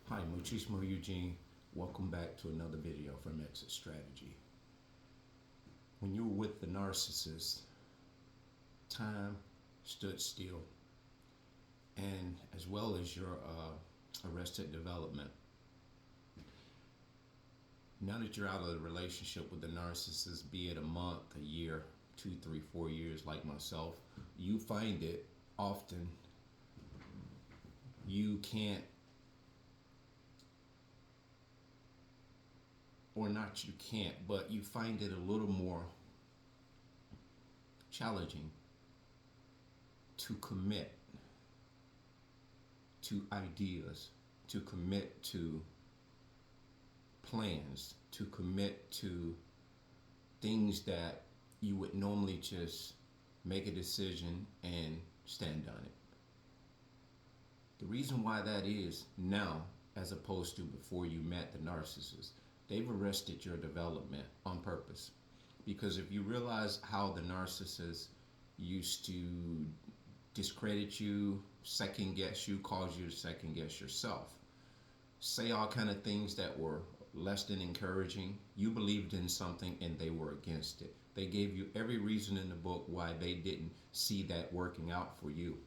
Hi, Muchismo Eugene. Welcome back to another video from Exit Strategy. When you were with the narcissist, time stood still, and as well as your arrested development. Now that you're out of the relationship with the narcissist, be it a month, a year, 2, 3, 4 years, like myself, you find it often you can't, or not you can't, but you find it a little more challenging to commit to ideas, to commit to plans, to commit to things that you would normally just make a decision and stand on it. The reason why that is now, as opposed to before you met the narcissist, they've arrested your development on purpose. Because if you realize how the narcissist used to discredit you, second guess you, cause you to second guess yourself, say all kind of things that were less than encouraging, you believed in something and they were against it. They gave you every reason in the book why they didn't see that working out for you.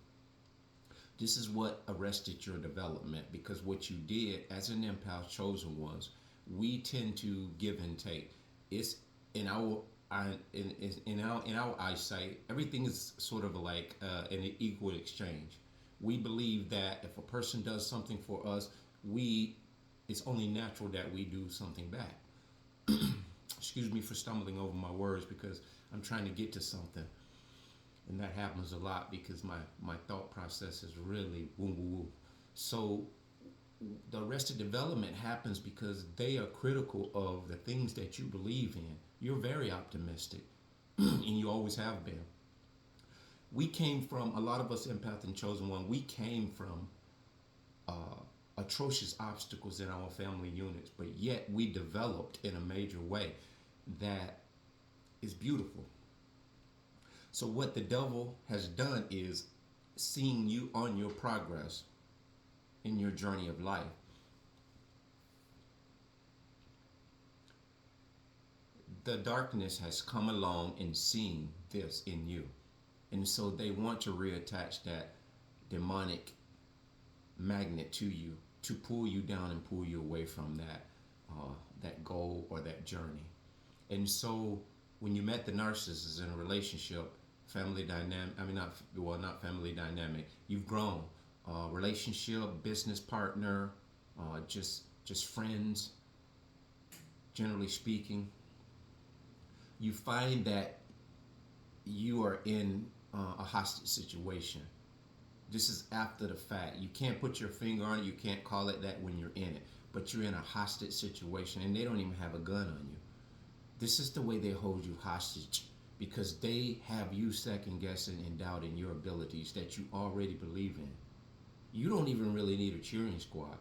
This is what arrested your development, because what you did as an empath chosen ones, we tend to give and take. It's in our in our eyesight, everything is sort of like an equal exchange. We believe that if a person does something for us, we it's only natural that we do something back. Excuse me for stumbling over my words because I'm trying to get to something. And that happens a lot because my thought process is really woo woo woo. So the arrested development happens because they are critical of the things that you believe in. You're very optimistic, and you always have been. We came from, a lot of us empath and chosen one, we came from atrocious obstacles in our family units, but yet we developed in a major way that is beautiful. So what the devil has done is seeing you on your progress in your journey of life. The darkness has come along and seen this in you. And so they want to reattach that demonic magnet to you to pull you down and pull you away from that goal or that journey. And so when you met the narcissist in a relationship, family dynamic, not family dynamic, you've grown. Relationship, business partner, just friends, generally speaking, you find that you are in a hostage situation. This is after the fact. You can't put your finger on it. You can't call it that when you're in it. But you're in a hostage situation and they don't even have a gun on you. This is the way they hold you hostage because they have you second guessing and doubting your abilities that you already believe in. You don't even really need a cheering squad.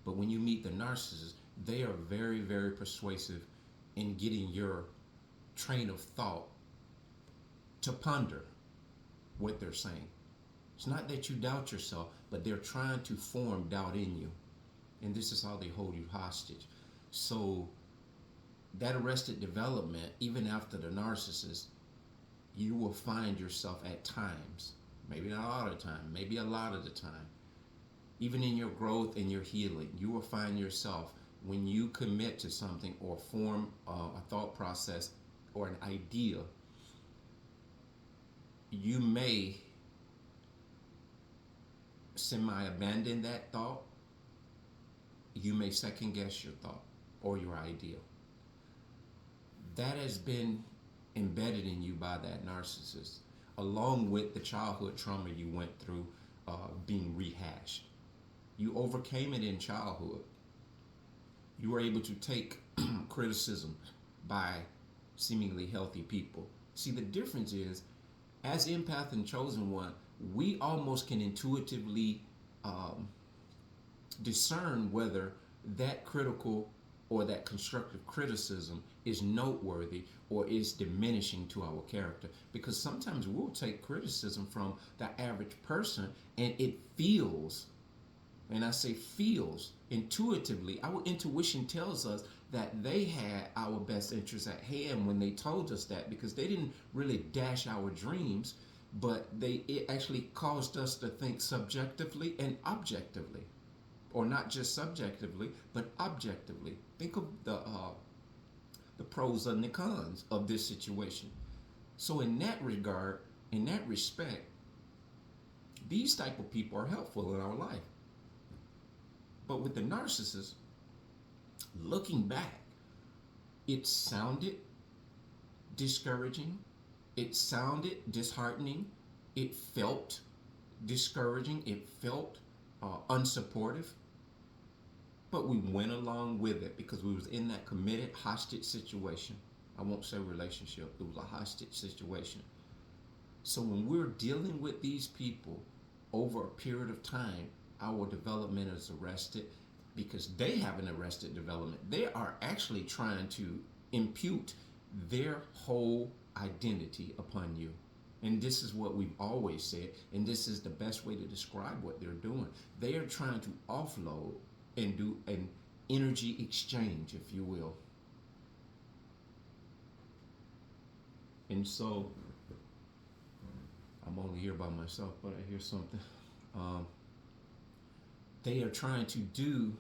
But when you meet the narcissist, they are very, very persuasive in getting your train of thought to ponder what they're saying. It's not that you doubt yourself, but they're trying to form doubt in you. And this is how they hold you hostage. So that arrested development, even after the narcissist, you will find yourself at times, maybe not all the time, maybe a lot of the time, even in your growth and your healing, you will find yourself when you commit to something or form a thought process or an idea, you may semi-abandon that thought. You may second guess your thought or your idea. That has been embedded in you by that narcissist, along with the childhood trauma you went through being rehashed. You overcame it in childhood. You were able to take criticism by seemingly healthy people. See, the difference is, as empath and chosen one, we almost can intuitively discern whether that critical or that constructive criticism is noteworthy or is diminishing to our character. Because sometimes we'll take criticism from the average person and it feels And I say feels intuitively. Our intuition tells us that they had our best interests at hand when they told us that, because they didn't really dash our dreams, but it actually caused us to think subjectively and objectively, or not just subjectively but objectively. Think of the pros and the cons of this situation. So in that regard, in that respect, these type of people are helpful in our life. But with the narcissist, looking back, it sounded discouraging, it sounded disheartening, it felt discouraging, it felt unsupportive. But we went along with it because we was in that committed hostage situation. I won't say relationship, it was a hostage situation. So when we're dealing with these people over a period of time, our development is arrested because they have an arrested development. They are actually trying to impute their whole identity upon you. And this is what we've always said, and this is the best way to describe what they're doing. They are trying to offload and do an energy exchange, if you will. And so, I'm only here by myself, but I hear something. They are trying to do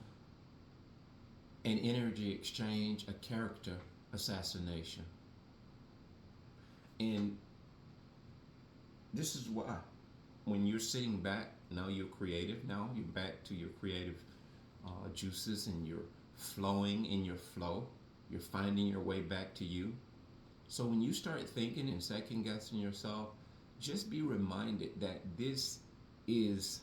an energy exchange, a character assassination. And this is why, when you're sitting back, now you're creative, now you're back to your creative juices, and you're flowing in your flow, you're finding your way back to you. So when you start thinking and second guessing yourself, just be reminded that this is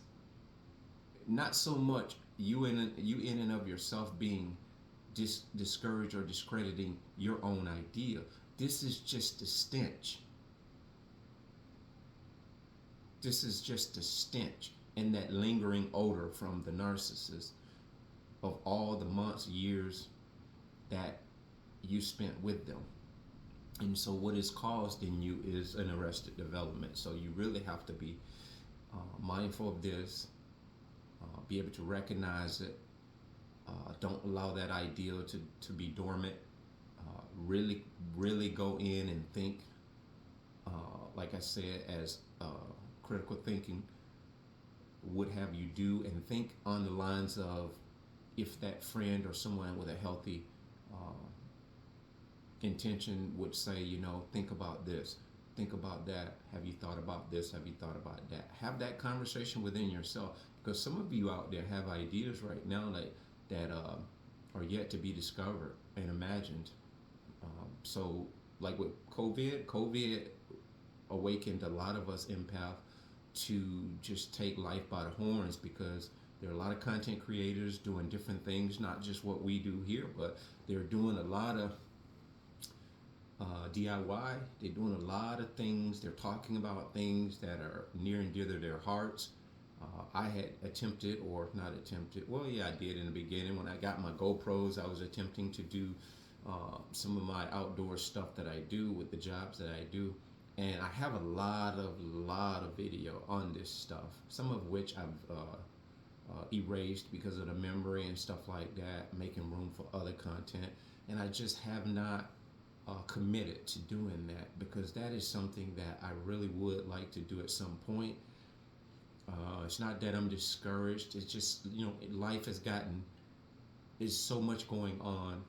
not so much you in and of yourself being discouraged or discrediting your own idea. This is just a stench. This is just a stench and that lingering odor from the narcissist of all the months, years that you spent with them. And so what is caused in you is an arrested development. So you really have to be mindful of this, be able to recognize it. Don't allow that ideal to be dormant. Really go in and think, like I said, as critical thinking would have you do, and think on the lines of, if that friend or someone with a healthy intention would say, think about this, think about that, have you thought about this, have you thought about that? Have that conversation within yourself, because some of you out there have ideas right now that are yet to be discovered and imagined. So like with COVID awakened a lot of us empaths to just take life by the horns, because there are a lot of content creators doing different things, not just what we do here, but they're doing a lot of DIY. They're doing a lot of things. They're talking about things that are near and dear to their hearts. I had attempted, or not attempted, well, yeah, I did in the beginning. When I got my GoPros, I was attempting to do some of my outdoor stuff that I do with the jobs that I do. And I have a lot of video on this stuff, some of which I've erased because of the memory and stuff like that, making room for other content. And I just have not committed to doing that, because that is something that I really would like to do at some point. It's not that I'm discouraged. It's just, life has gotten, there's so much going on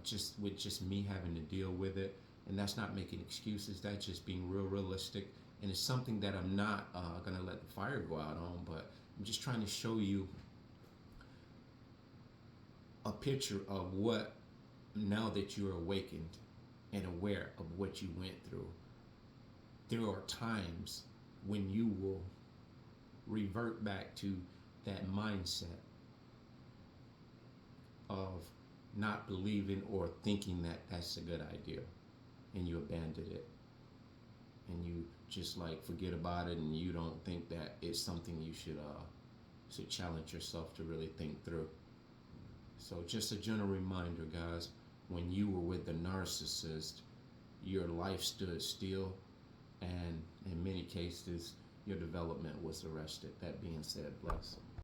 just me having to deal with it. And that's not making excuses. That's just being realistic. And it's something that I'm not going to let the fire go out on, but I'm just trying to show you a picture of what, now that you're awakened and aware of what you went through, there are times when you will revert back to that mindset of not believing or thinking that that's a good idea, and you abandoned it, and you just forget about it, and you don't think that it's something you should challenge yourself to really think through. So just a general reminder, guys, when you were with the narcissist, your life stood still, and in many cases your development was arrested. That being said, bless.